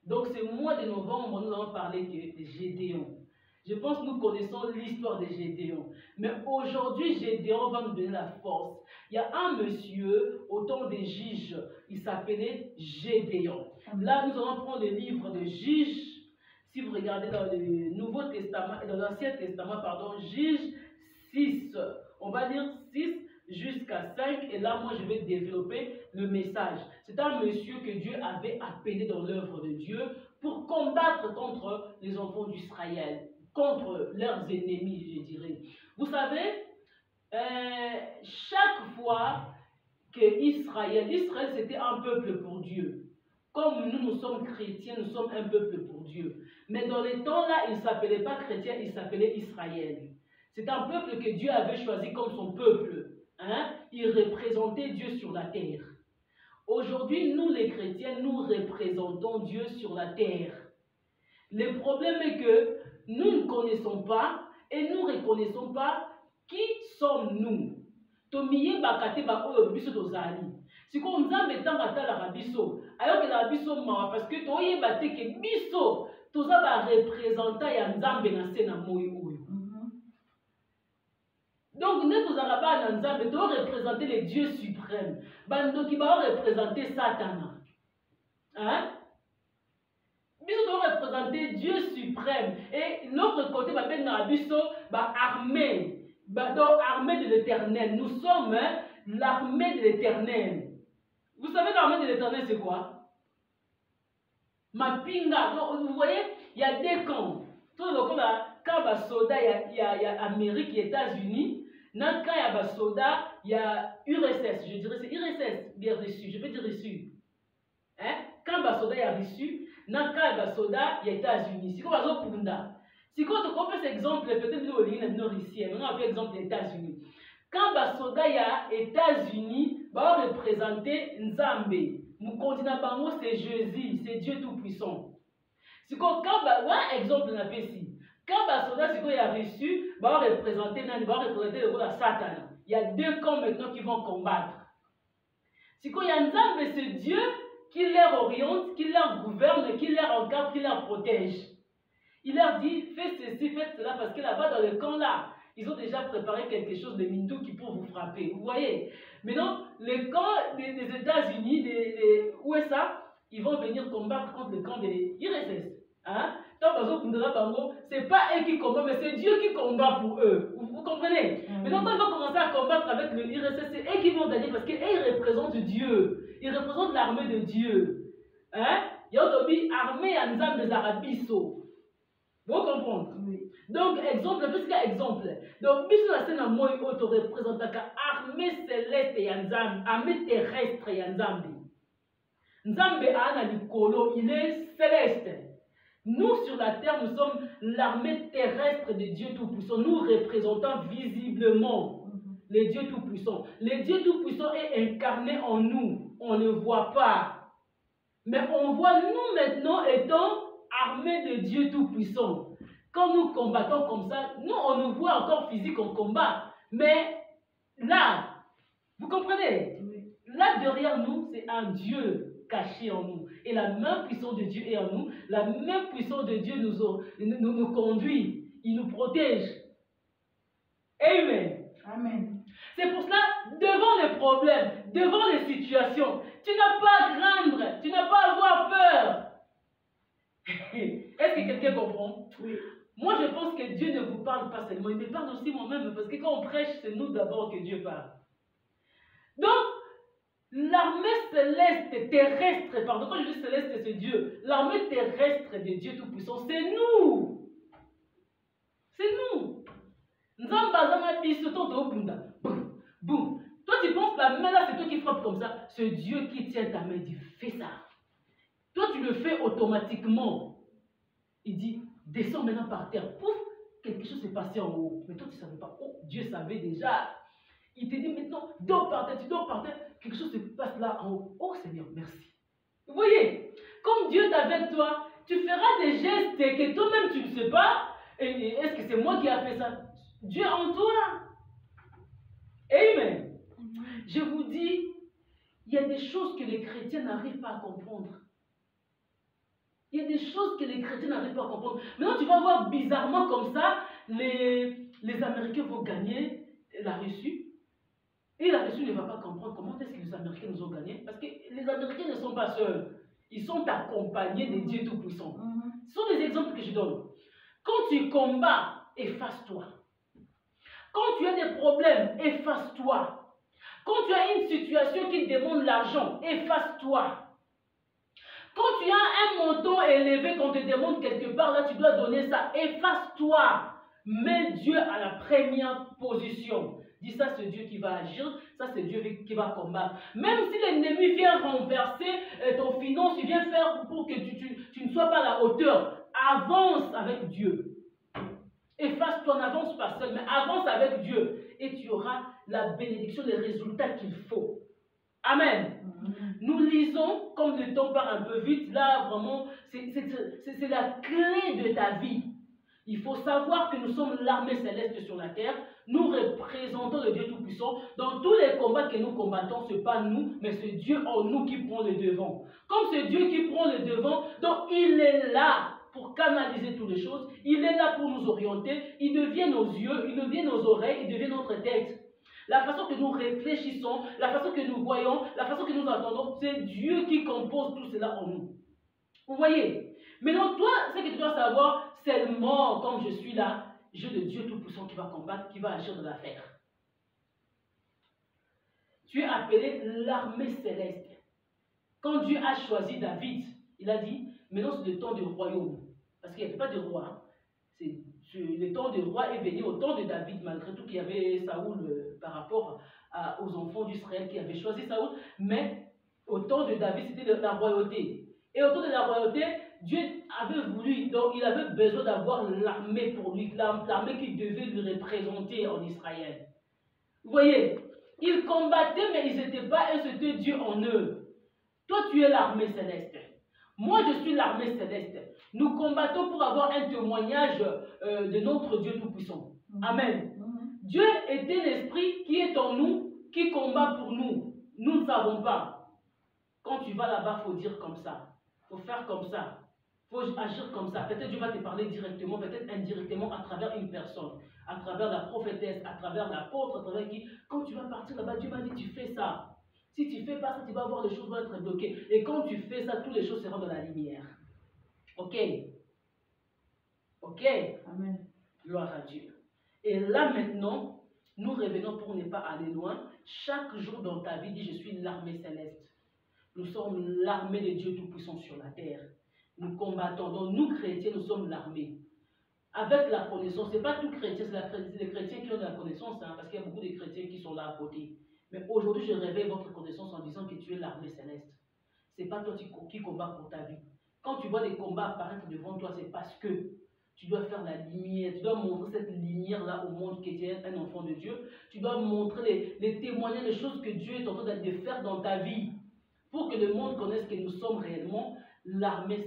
Donc ce mois de novembre, nous allons parler de Gédéon. Je pense que nous connaissons l'histoire de Gédéon. Mais aujourd'hui, Gédéon va nous donner la force. Il y a un monsieur au temps des juges, il s'appelait Gédéon. Là, nous allons prendre le livre de Juges. Si vous regardez dans le Nouveau Testament, dans l'Ancien Testament, pardon, Juges 6. On va lire 6 jusqu'à 5. Et là, moi, je vais développer le message. C'est un monsieur que Dieu avait appelé dans l'œuvre de Dieu pour combattre contre les enfants d'Israël, contre leurs ennemis, je dirais. Vous savez, chaque fois que Israël c'était un peuple pour Dieu. Comme nous sommes chrétiens, nous sommes un peuple pour Dieu. Mais dans les temps-là, il ne s'appelait pas chrétien, il s'appelait Israël. C'est un peuple que Dieu avait choisi comme son peuple. Hein? Il représentait Dieu sur la terre. Aujourd'hui, nous les chrétiens, nous représentons Dieu sur la terre. Le problème est que nous ne connaissons pas et nous ne reconnaissons pas qui sommes-nous. Tomiye bakate ba oyo biso tozali. Siko nzambe tanga tala biso, ayoke la biso mawa parce que toye bateke biso toza ba représentant ya nzambe na se na moyo oyo. Donc nous tozala ba na nzambe to représenter le Dieu suprême. Bando ki ba représenter Satan. Hein? Biso to représenter Dieu suprême et l'autre côté ba ben na biso ba armée. Donc, armée de l'Éternel. Nous sommes l'armée de l'Éternel. Vous savez l'armée de l'Éternel c'est quoi? Mapinga. Donc, vous voyez, il y a des camps. Tout le coup là, quand il y a soldats, il y a Amérique et États-Unis. Quand il y a soldats, il y a URSS. Je dirais c'est URSS bien reçu. Je vais dire reçu. Hein? Quand il y a soldats, il y a reçu. Quand il y a soldats, il y a États-Unis. C'est comme ça pour nous. Si quand on fait cet exemple, peut-être nous au ici, on a fait exemple des États-Unis. Quand les soldats y a États-Unis, va représenter Nzambe. Mon continent bango c'est Jésus, c'est Dieu tout puissant. Si quand exemple on a fait ici. Quand les soldats si y a reçu, va représenter le Satan. Il y a deux camps maintenant qui vont combattre. Si quand il y a Nzambe, c'est Dieu qui les oriente, qui les gouverne, qui les encadre, qui les protège. Il leur dit, faites ceci, faites cela, parce que là-bas, dans le camp là, ils ont déjà préparé quelque chose de mindou qui peut vous frapper. Vous voyez? Maintenant, le camp des États-Unis, des USA, ils vont venir combattre contre le camp des IRSS. Hein? C'est pas eux qui combattent, mais c'est Dieu qui combat pour eux. Vous comprenez? Maintenant, quand ils vont commencer à combattre avec le IRSS, c'est eux qui vont gagner parce qu'ils représentent Dieu. Ils représentent l'armée de Dieu. Hein? Il y a aussi armée en Nzambe des Arabiso. Vous comprenez? Oui. Donc, exemple, plus qu'un exemple. Donc, biso la scène à moi, auto représente armée céleste et Nzambe, armée terrestre et Nzambe. Nzambe a un likolo, il est céleste. Nous, sur la terre, nous sommes l'armée terrestre de Dieu Tout-Puissant. Nous représentons visiblement le Dieu Tout-Puissant. Le Dieu Tout-Puissant est incarné en nous. On ne le voit pas. Mais on voit nous maintenant étant armée de Dieu Tout-Puissant. Quand nous combattons comme ça, nous, on nous voit encore physique en combat. Mais là, vous comprenez? Là, derrière nous, c'est un Dieu caché en nous. Et la main puissante de Dieu est en nous. La main puissante de Dieu nous conduit. Il nous protège. Amen. Amen. C'est pour cela, devant les problèmes, devant les situations, tu n'as pas à craindre, tu n'as pas à avoir peur. Est-ce que quelqu'un comprend? Oui. Moi, je pense que Dieu ne vous parle pas seulement, il me parle aussi moi-même, parce que quand on prêche, c'est nous d'abord que Dieu parle. Donc, l'armée céleste, terrestre, pardon, quand je dis céleste, c'est Dieu. L'armée terrestre de Dieu Tout-Puissant, c'est nous. C'est nous. Boum. Toi, tu penses la main là, c'est toi qui frappes comme ça. C'est Dieu qui tient ta main, dit fais ça. Toi, tu le fais automatiquement. Il dit, descends maintenant par terre. Pouf, quelque chose s'est passé en haut. Mais toi, tu ne savais pas. Oh, Dieu savait déjà. Il te dit maintenant, dors par terre, tu dors par terre. Quelque chose se passe là en haut. Oh Seigneur, merci. Vous voyez, comme Dieu est avec toi, tu feras des gestes que toi-même tu ne sais pas. Et est-ce que c'est moi qui ai fait ça? Dieu en toi. Amen. Je vous dis, il y a des choses que les chrétiens n'arrivent pas à comprendre. Il y a des choses que les chrétiens n'arrivent pas à comprendre. Maintenant, tu vas voir bizarrement comme ça, les Américains vont gagner la Russie. Et la Russie ne va pas comprendre comment est-ce que les Américains nous ont gagné. Parce que les Américains ne sont pas seuls. Ils sont accompagnés des dieux tout-puissants. Ce sont des exemples que je donne. Quand tu combats, efface-toi. Quand tu as des problèmes, efface-toi. Quand tu as une situation qui demande l'argent, efface-toi. Quand tu as un montant élevé, qu'on te demande quelque part, là tu dois donner ça, efface-toi. Mets Dieu à la première position. Dis ça, c'est Dieu qui va agir, ça c'est Dieu qui va combattre. Même si l'ennemi vient renverser ton finance, il vient faire pour que tu ne sois pas à la hauteur, avance avec Dieu. Efface-toi, n'avance pas seul, mais avance avec Dieu. Et tu auras la bénédiction, les résultats qu'il faut. Amen. Nous lisons, comme le temps part un peu vite, là vraiment, c'est la clé de ta vie. Il faut savoir que nous sommes l'armée céleste sur la terre. Nous représentons le Dieu Tout-Puissant. Dans tous les combats que nous combattons, ce n'est pas nous, mais c'est Dieu en nous qui prend le devant. Comme c'est Dieu qui prend le devant, donc il est là pour canaliser toutes les choses. Il est là pour nous orienter. Il devient nos yeux, il devient nos oreilles, il devient notre tête. La façon que nous réfléchissons, la façon que nous voyons, la façon que nous entendons, c'est Dieu qui compose tout cela en nous. Vous voyez? Maintenant, toi, ce que tu dois savoir, seulement comme je suis là, j'ai le Dieu Tout-Puissant qui va combattre, qui va agir de l'affaire. Tu es appelé l'armée céleste. Quand Dieu a choisi David, il a dit, maintenant c'est le temps du royaume. Parce qu'il n'y avait pas de roi. Hein. Le temps du roi est venu au temps de David, malgré tout qu'il y avait Saoul par rapport aux enfants d'Israël qui avaient choisi Saoul. Mais au temps de David, c'était la royauté. Et au temps de la royauté, Dieu avait voulu, donc il avait besoin d'avoir l'armée pour lui, l'armée qui devait lui représenter en Israël. Vous voyez, ils combattaient, mais ils n'étaient pas un seul Dieu en eux. Toi, tu es l'armée céleste. Moi, je suis l'armée céleste. Nous combattons pour avoir un témoignage de notre Dieu Tout-Puissant. Amen. Dieu est un esprit qui est en nous, qui combat pour nous. Nous ne savons pas. Quand tu vas là-bas, il faut dire comme ça. Il faut faire comme ça. Il faut agir comme ça. Peut-être Dieu va te parler directement, peut-être indirectement à travers une personne, à travers la prophétesse, à travers l'apôtre, à travers qui. Quand tu vas partir là-bas, Dieu va dire tu fais ça. Si tu ne fais pas ça, tu vas voir les choses vont être bloquées. Et quand tu fais ça, toutes les choses seront dans la lumière. Ok? Ok? Amen. Gloire à Dieu. Et là maintenant, nous revenons pour ne pas aller loin. Chaque jour dans ta vie, dis je suis l'armée céleste. Nous sommes l'armée de Dieu Tout-Puissant sur la terre. Nous combattons. Donc nous chrétiens, nous sommes l'armée. Avec la connaissance, ce n'est pas tout chrétien, c'est les chrétiens qui ont de la connaissance, hein, parce qu'il y a beaucoup de chrétiens qui sont là à côté. Mais aujourd'hui, je révèle votre connaissance en disant que tu es l'armée céleste. Ce n'est pas toi qui combats pour ta vie. Quand tu vois des combats apparaître devant toi, c'est parce que tu dois faire la lumière, tu dois montrer cette lumière-là au monde que tu es un enfant de Dieu. Tu dois montrer les témoignages, les choses que Dieu est en train de faire dans ta vie pour que le monde connaisse que nous sommes réellement l'armée